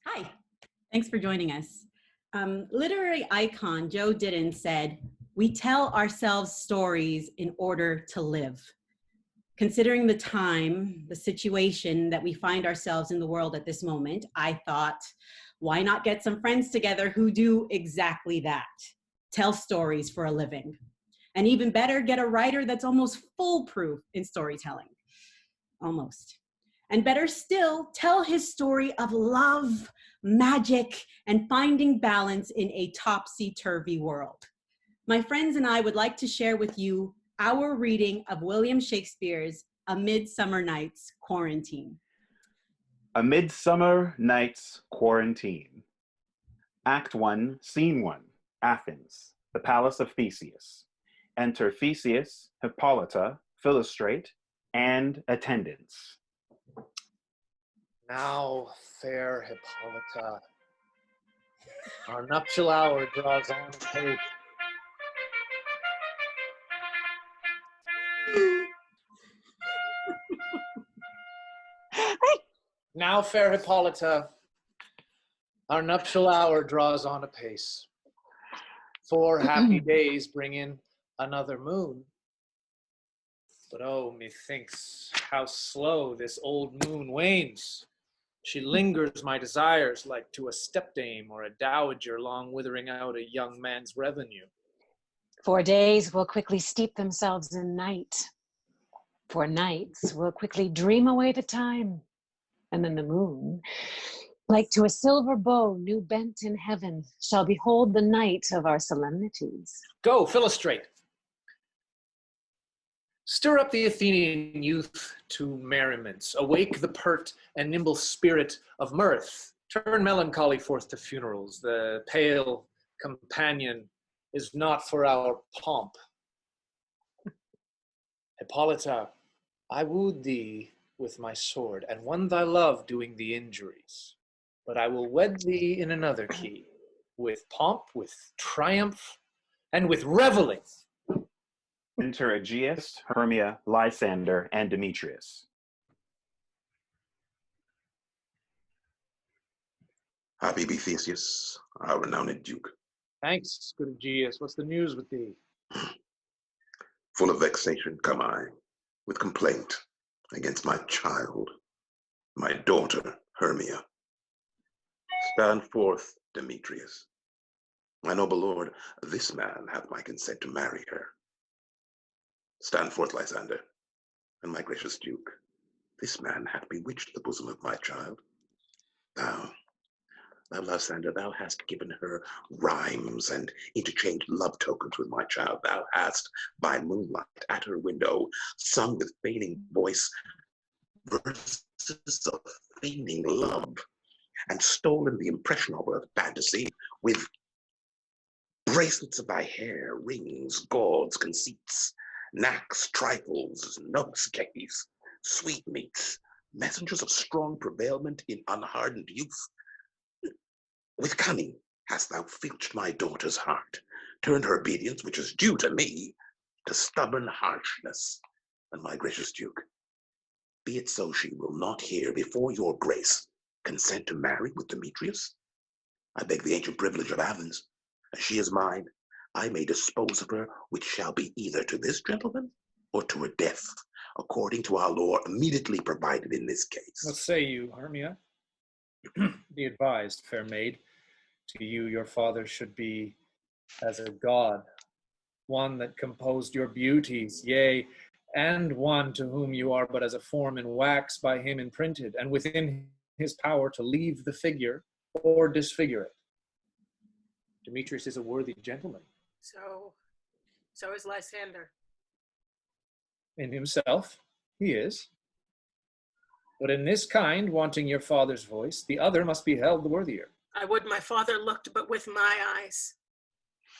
Hi, thanks for joining us. Literary icon Joe Didden said, "We tell ourselves stories in order to live." Considering the time, the situation that we find ourselves in the world at this moment, I thought, why not get some friends together who do exactly that? Tell stories for a living. And even better, get a writer that's almost foolproof in storytelling. Almost. And better still, tell his story of love, magic, and finding balance in a topsy-turvy world. My friends and I would like to share with you our reading of William Shakespeare's A Midsummer Night's Quarantine. A Midsummer Night's Quarantine. Act 1, Scene 1, Athens, the Palace of Theseus. Enter Theseus, Hippolyta, Philostrate, and attendants. Now, fair Hippolyta, our nuptial hour draws on apace. Now, fair Hippolyta, our nuptial hour draws on apace. 4 happy days bring in another moon. But oh, methinks how slow this old moon wanes. She lingers my desires like to a stepdame or a dowager long withering out a young man's revenue. 4 days will quickly steep themselves in night. 4 nights will quickly dream away the time. And then the moon, like to a silver bow new bent in heaven, shall behold the night of our solemnities. Go, Philostrate. Stir up the Athenian youth to merriments. Awake the pert and nimble spirit of mirth. Turn melancholy forth to funerals. The pale companion is not for our pomp. Hippolyta, I wooed thee with my sword, and won thy love doing thee injuries. But I will wed thee in another key, with pomp, with triumph, and with reveling. Enter Aegeus, Hermia, Lysander, and Demetrius. Happy be Theseus, our renowned Duke. Thanks, good Aegeus. What's the news with thee? Full of vexation come I, with complaint against my child, my daughter, Hermia. Stand forth, Demetrius. My noble lord, this man hath my consent to marry her. Stand forth, Lysander, and my gracious Duke. This man hath bewitched the bosom of my child. Thou, Lysander, thou hast given her rhymes and interchanged love tokens with my child. Thou hast, by moonlight at her window, sung with failing voice verses of feigning love, and stolen the impression of her fantasy with bracelets of thy hair, rings, gauds, conceits, knacks, trifles, nosegays, sweetmeats, messengers of strong prevailment in unhardened youth. With cunning hast thou filched my daughter's heart, turned her obedience, which is due to me, to stubborn harshness. And my gracious Duke, be it so she will not hear before your grace consent to marry with Demetrius. I beg the ancient privilege of Athens, as she is mine, I may dispose of her, which shall be either to this gentleman or to a death, according to our law immediately provided in this case. What say you, Hermia? Be advised, fair maid. To you your father should be as a god, one that composed your beauties, yea, and one to whom you are but as a form in wax by him imprinted, and within his power to leave the figure or disfigure it. Demetrius is a worthy gentleman. So is Lysander. In himself, he is. But in this kind, wanting your father's voice, the other must be held the worthier. I would my father looked but with my eyes.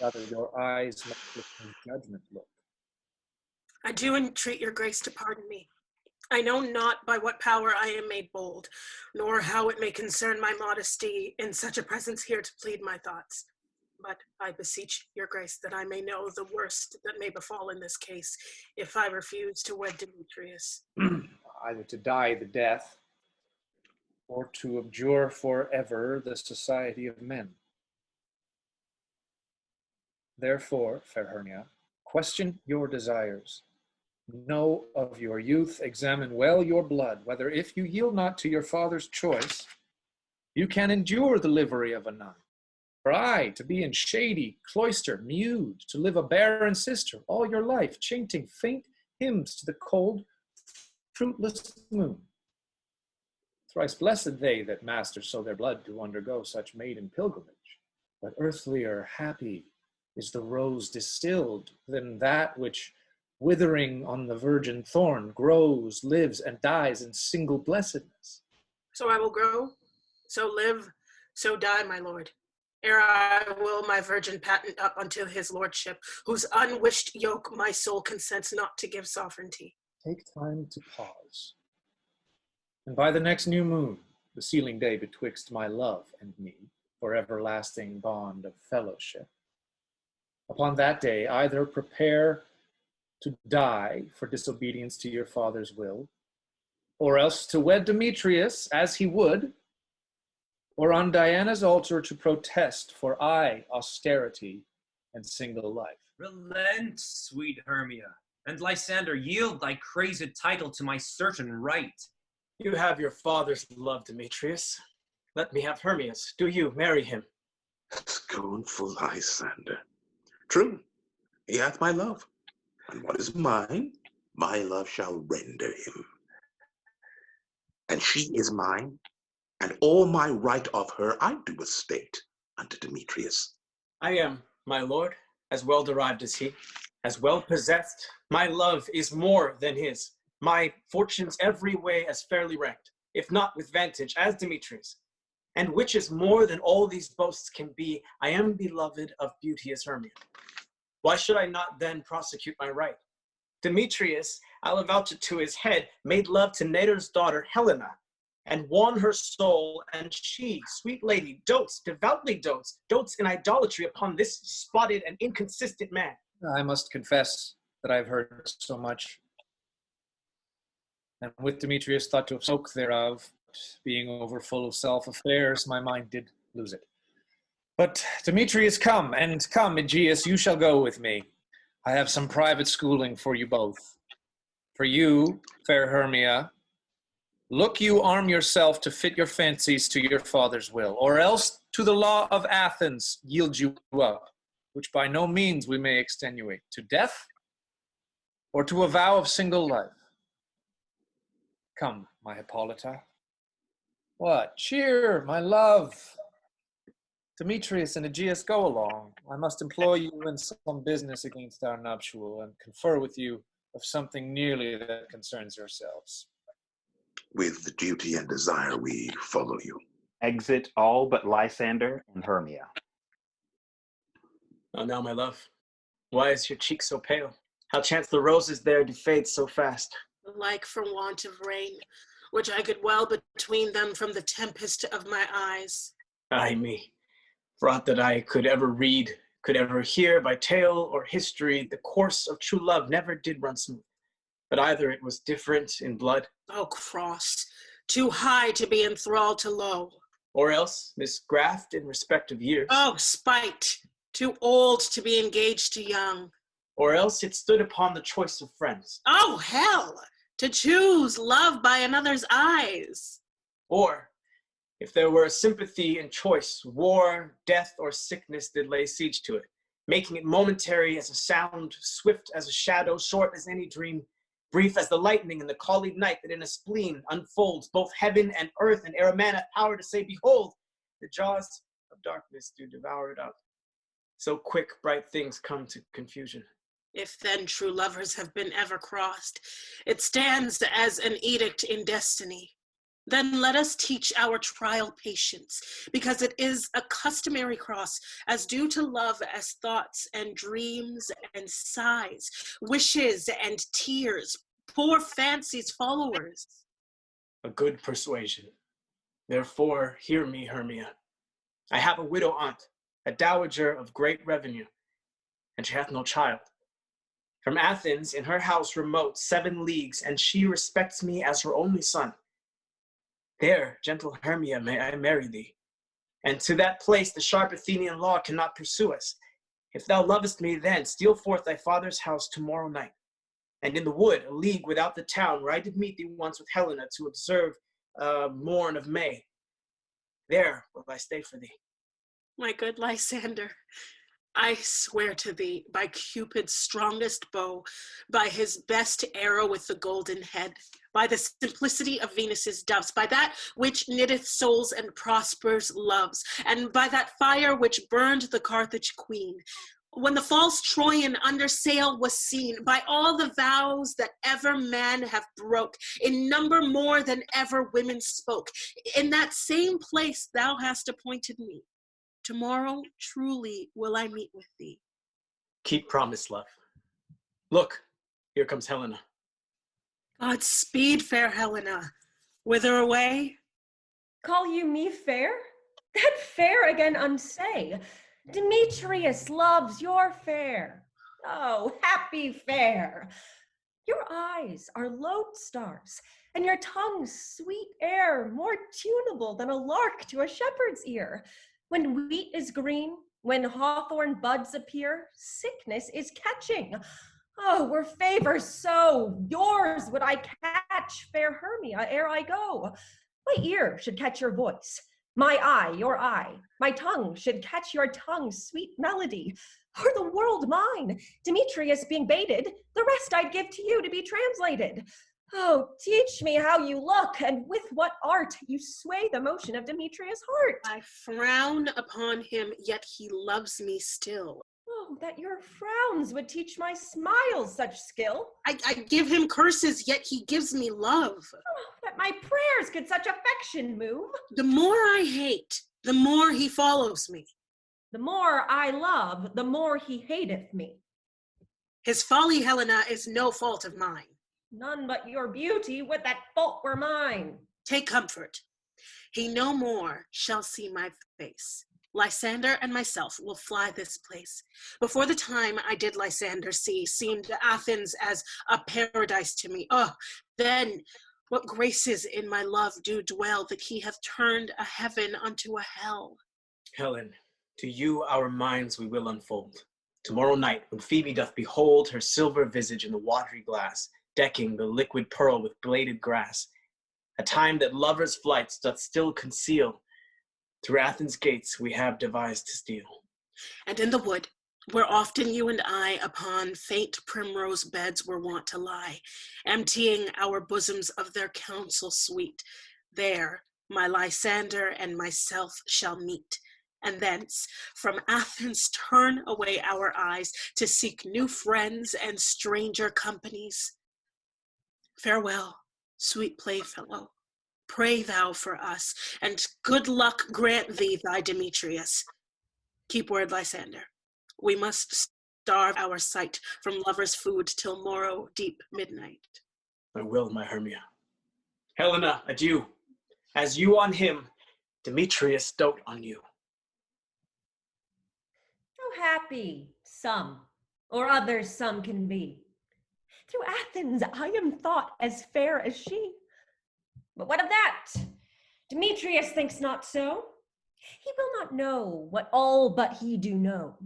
Rather, your eyes must with judgment look. I do entreat your grace to pardon me. I know not by what power I am made bold, nor how it may concern my modesty in such a presence here to plead my thoughts. But I beseech your grace that I may know the worst that may befall in this case, if I refuse to wed Demetrius. Either to die the death, or to abjure forever the society of men. Therefore, fair Hermia, question your desires. Know of your youth, examine well your blood, whether if you yield not to your father's choice, you can endure the livery of a nun. For I, to be in shady cloister mewed, to live a barren sister all your life, chanting faint hymns to the cold, fruitless moon. Thrice blessed they that master so their blood to undergo such maiden pilgrimage. But earthlier happy is the rose distilled than that which, withering on the virgin thorn, grows, lives, and dies in single blessedness. So I will grow, so live, so die, my lord, ere I will my virgin patent up unto his lordship, whose unwished yoke my soul consents not to give sovereignty. Take time to pause. And by the next new moon, the sealing day betwixt my love and me, for everlasting bond of fellowship, upon that day either prepare to die for disobedience to your father's will, or else to wed Demetrius as he would, or on Diana's altar to protest for austerity and single life. Relent, sweet Hermia, and Lysander, yield thy crazed title to my certain right. You have your father's love, Demetrius. Let me have Hermia's. Do you marry him? Scornful Lysander. True, he hath my love, and what is mine, my love shall render him. And she is mine, and all my right of her I do estate unto Demetrius. I am, my lord, as well derived as he, as well possessed. My love is more than his. My fortunes every way as fairly ranked, if not with vantage, as Demetrius. And which is more than all these boasts can be, I am beloved of beauteous Hermia. Why should I not then prosecute my right? Demetrius, I'll avouch it to his head, made love to Nader's daughter Helena, and won her soul, and she, sweet lady, devoutly dotes in idolatry upon this spotted and inconsistent man. I must confess that I've heard so much, and with Demetrius thought to have spoke thereof, being over full of self-affairs, my mind did lose it. But Demetrius, come, and come, Aegeus, you shall go with me. I have some private schooling for you both. For you, fair Hermia, look you arm yourself to fit your fancies to your father's will, or else to the law of Athens yield you up, which by no means we may extenuate, to death or to a vow of single life. Come, my Hippolyta. What? Cheer, my love. Demetrius and Aegeus, go along. I must employ you in some business against our nuptial, and confer with you of something nearly that concerns yourselves. With duty and desire we follow you. Exit all but Lysander and Hermia. Oh, now, my love, why is your cheek so pale? How chance the roses there do fade so fast? Like from want of rain, which I could well between them from the tempest of my eyes. Ay me, fraught that I could ever read, could ever hear by tale or history, the course of true love never did run smooth. But either it was different in blood. Oh, cross, too high to be enthralled to low. Or else misgraft in respect of years. Oh, spite, too old to be engaged to young. Or else it stood upon the choice of friends. Oh, hell, to choose love by another's eyes. Or, if there were a sympathy in choice, war, death, or sickness did lay siege to it, making it momentary as a sound, swift as a shadow, short as any dream, brief as the lightning in the collied night that in a spleen unfolds both heaven and earth, and ere a man hath power to say, behold, the jaws of darkness do devour it up. So quick bright things come to confusion. If then true lovers have been ever crossed, it stands as an edict in destiny. Then let us teach our trial patience, because it is a customary cross, as due to love as thoughts and dreams and sighs, wishes and tears, poor fancy's followers. A good persuasion. Therefore, hear me, Hermia. I have a widow aunt, a dowager of great revenue, and she hath no child. From Athens, in her house remote 7 leagues, and she respects me as her only son. There, gentle Hermia, may I marry thee. And to that place the sharp Athenian law cannot pursue us. If thou lovest me then, steal forth thy father's house tomorrow night. And in the wood, a league without the town, where I did meet thee once with Helena to observe morn of May, there will I stay for thee. My good Lysander, I swear to thee, by Cupid's strongest bow, by his best arrow with the golden head, by the simplicity of Venus's doves, by that which knitteth souls and prospers loves, and by that fire which burned the Carthage queen, when the false Trojan under sail was seen, by all the vows that ever man have broke, in number more than ever women spoke, in that same place thou hast appointed me. Tomorrow truly will I meet with thee. Keep promise, love. Look, here comes Helena. Godspeed, fair Helena. Whither away? Call you me fair? That fair again unsay. Demetrius loves your fair. Oh, happy fair. Your eyes are lodestars, and your tongue's sweet air more tunable than a lark to a shepherd's ear. When wheat is green, when hawthorn buds appear, sickness is catching. Oh, were favors so, yours would I catch, fair Hermia, ere I go. My ear should catch your voice, my eye your eye, my tongue should catch your tongue's sweet melody. Were the world mine, Demetrius being baited, the rest I'd give to you to be translated. Oh, teach me how you look, and with what art you sway the motion of Demetrius' heart. I frown upon him, yet he loves me still. Oh, that your frowns would teach my smiles such skill. I give him curses, yet he gives me love. Oh, that my prayers could such affection move. The more I hate, the more he follows me. The more I love, the more he hateth me. His folly, Helena, is no fault of mine. None but your beauty would that fault were mine. Take comfort. He no more shall see my face. Lysander and myself will fly this place. Before the time I did Lysander see, seemed Athens as a paradise to me. Oh, then what graces in my love do dwell, that he hath turned a heaven unto a hell. Helen, to you our minds we will unfold. Tomorrow night, when Phoebe doth behold her silver visage in the watery glass, decking the liquid pearl with bladed grass, a time that lovers' flights doth still conceal, through Athens' gates we have devised to steal. And in the wood, where often you and I upon faint primrose beds were wont to lie, emptying our bosoms of their counsel sweet, there my Lysander and myself shall meet, and thence from Athens turn away our eyes to seek new friends and stranger companies. Farewell, sweet playfellow. Pray thou for us, and good luck grant thee thy Demetrius. Keep word, Lysander. We must starve our sight from lovers' food till morrow deep midnight. I will, my Hermia. Helena, adieu. As you on him, Demetrius dote on you. How happy some, or others some can be. Through Athens I am thought as fair as she. But what of that? Demetrius thinks not so. He will not know what all but he do know.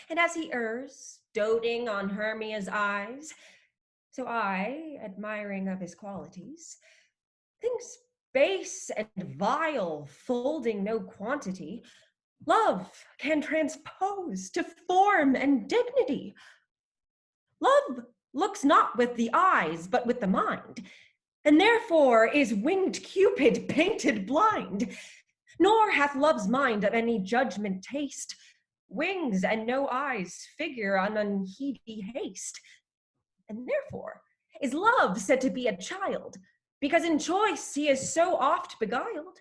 And as he errs, doting on Hermia's eyes, so I, admiring of his qualities, things base and vile, folding no quantity, love can transpose to form and dignity. Love looks not with the eyes, but with the mind, and therefore is winged Cupid painted blind. Nor hath love's mind of any judgment taste, wings and no eyes figure on unheedy haste. And therefore is love said to be a child, because in choice he is so oft beguiled.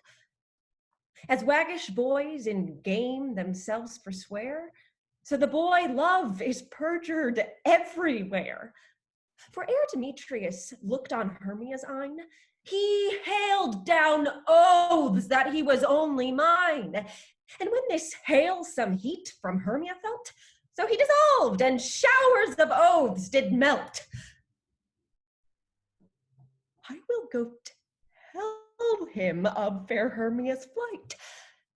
As waggish boys in game themselves forswear, so the boy love is perjured everywhere. For ere Demetrius looked on Hermia's eyne, he hailed down oaths that he was only mine. And when this hail some heat from Hermia felt, so he dissolved, and showers of oaths did melt. I will go tell him of fair Hermia's flight.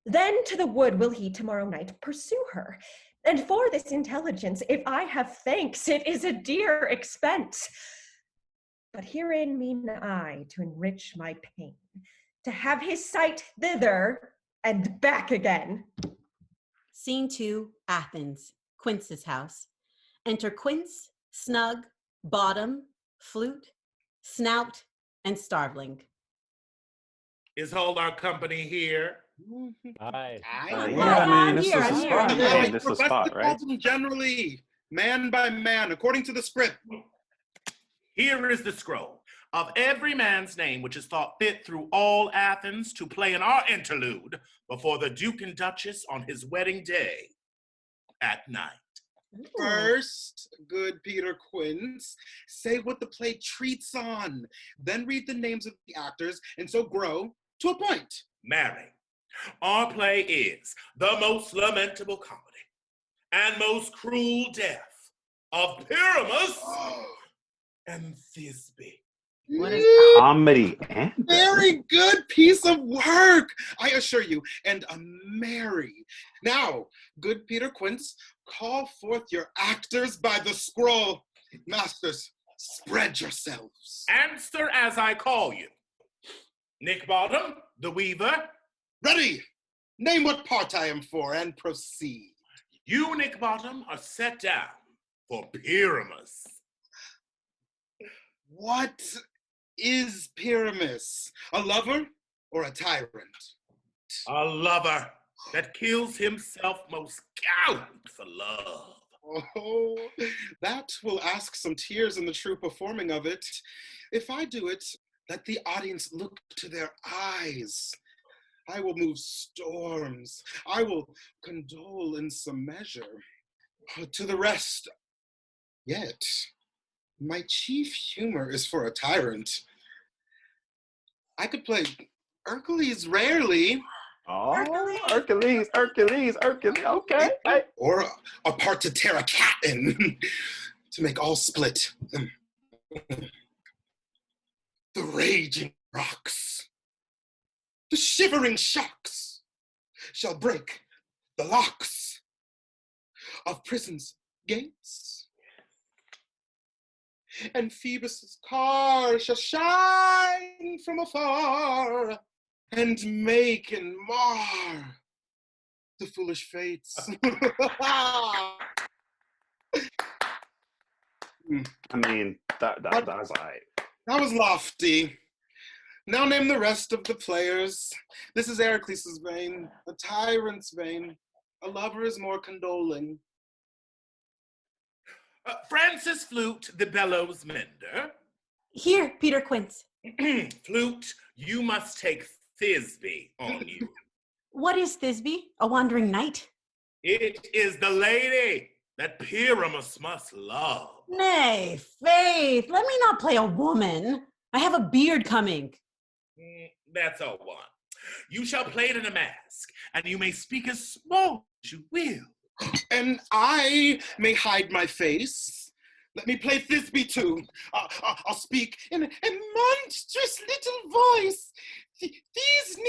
Then to the wood will he tomorrow night pursue her. And for this intelligence, if I have thanks, it is a dear expense. But herein mean I to enrich my pain, to have his sight thither and back again. Scene 2, Athens, Quince's house. Enter Quince, Snug, Bottom, Flute, Snout, and Starveling. Is all our company here? Hi. Yeah, man, this is I'm a here. spot. Man, this is a spot, right? Generally, man by man, according to the script. Here is the scroll of every man's name which is thought fit through all Athens to play in our interlude before the Duke and Duchess on his wedding day at night. First, good Peter Quince, say what the play treats on, then read the names of the actors, and so grow to a point. Mary, our play is the most lamentable comedy and most cruel death of Pyramus and Thisbe. What is Comedy and Very good piece of work, I assure you, and a merry. Now, good Peter Quince, call forth your actors by the scroll. Masters, spread yourselves. Answer as I call you. Nick Bottom, the weaver. Ready. Name what part I am for and proceed. You, Nick Bottom, are set down for Pyramus. What is Pyramus? A lover or a tyrant? A lover that kills himself most gallant for love. Oh, that will ask some tears in the true performing of it. If I do it, let the audience look to their eyes. I will move storms. I will condole in some measure. To the rest, yet, my chief humor is for a tyrant. I could play Hercules rarely. Oh, Hercules, okay. Hey. Or a part to tear a cat in, to make all split. The raging rocks, the shivering shocks shall break the locks of prison's gates. And Phoebus' car shall shine from afar and make and mar the foolish fates. I mean, that was all right. That was lofty. Now name the rest of the players. This is Heracles' vein, a tyrant's vein. A lover is more condoling. Francis Flute, the bellows mender. Here, Peter Quince. Flute, you must take Thisbe on you. What is Thisbe? A wandering knight? It is the lady that Pyramus must love. Nay, Faith, let me not play a woman. I have a beard coming. That's all one. You shall play it in a mask, and you may speak as small as you will. And I may hide my face. Let me play Thisbe too. I'll speak in a monstrous little voice. These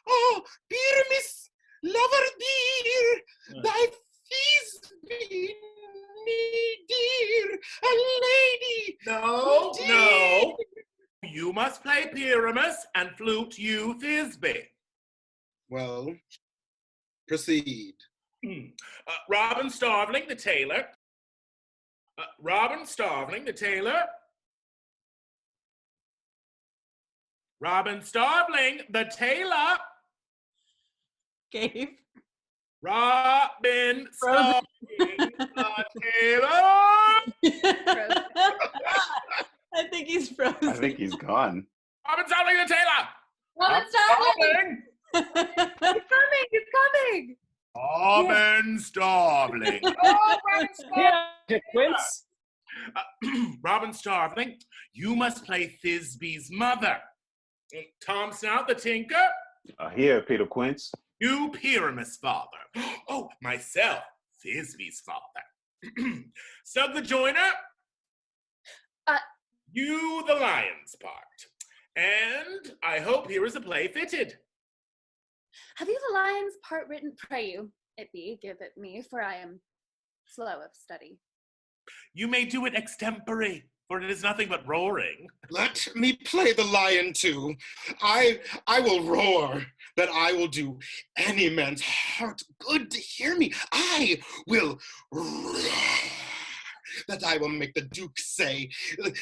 oh, Pyramus, lover dear, thy Thisbe me dear, a lady. No, no. You must play Pyramus and Flute you Thisbe. Well, proceed. Robin Starveling, the tailor. Robin Starveling, the tailor. Robin Starveling, the tailor. Gabe. Robin Starveling, the tailor. I think he's frozen. I think he's gone. Robin Starveling, the tailor. Robin Starveling! He's coming! Robin Starveling. Robin Starveling. Quince. Robin Starveling, you must play Thisbe's mother. Tom Snout, the tinker. Here, Peter Quince. You, Pyramus' father. Oh, myself, Thisbe's father. Snug the joiner. You, the lion's part. And I hope here is a play fitted. Have you the lion's part written? Pray you, it be, give it me, for I am slow of study. You may do it extempore, for it is nothing but roaring. Let me play the lion too. I will roar, that I will do any man's heart good to hear me. I will roar, that I will make the Duke say,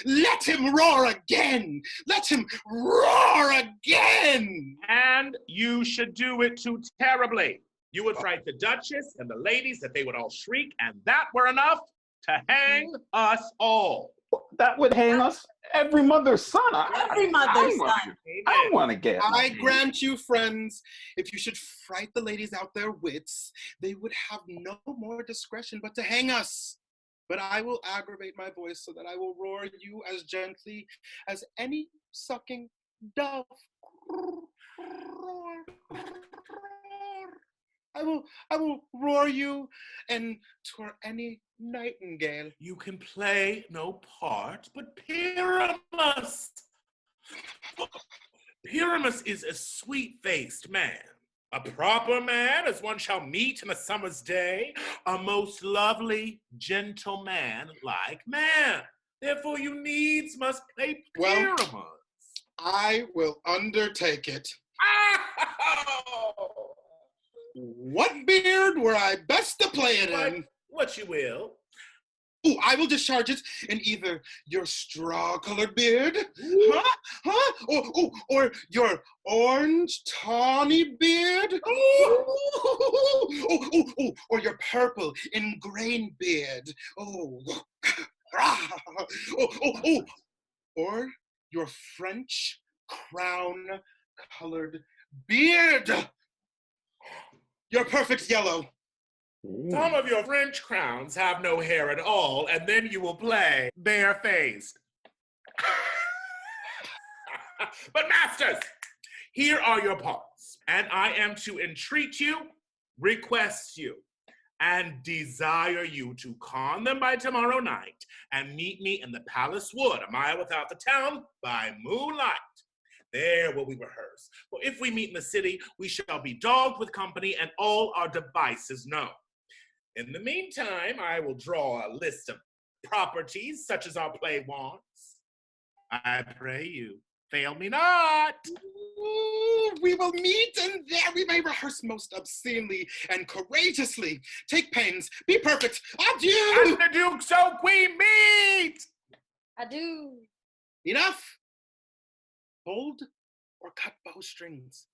let him roar again! Let him roar again! And you should do it too terribly. You would fright the Duchess and the ladies that they would all shriek, and that were enough to hang us all. That would hang us, every mother's son. Every mother's son. I want to get. I grant you, friends, if you should fright the ladies out their wits, they would have no more discretion but to hang us. But I will aggravate my voice so that I will roar you as gently as any sucking dove. I will roar you, and 'twere any nightingale. You can play no part but Pyramus. Pyramus is a sweet-faced man, a proper man as one shall meet in a summer's day, a most lovely, gentle man like man. Therefore you needs must play Pyramus. Well, I will undertake it. What beard were I best to play it in? What you will. Ooh, I will discharge it in either your straw-colored beard, or your orange tawny beard, or your purple ingrained beard, or your French crown-colored beard. Your perfect yellow. Some of your French crowns have no hair at all, and then you will play barefaced. But masters, here are your parts, and I am to entreat you, request you, and desire you to con them by tomorrow night, and meet me in the palace wood, a mile without the town, by moonlight. There will we rehearse. For if we meet in the city, we shall be dogged with company and all our devices known. In the meantime, I will draw a list of properties such as our play wants. I pray you, fail me not. Ooh, we will meet, and there we may rehearse most obscenely and courageously. Take pains, be perfect. Adieu! And the Duke so we meet! Adieu. Enough. Hold or cut bowstrings.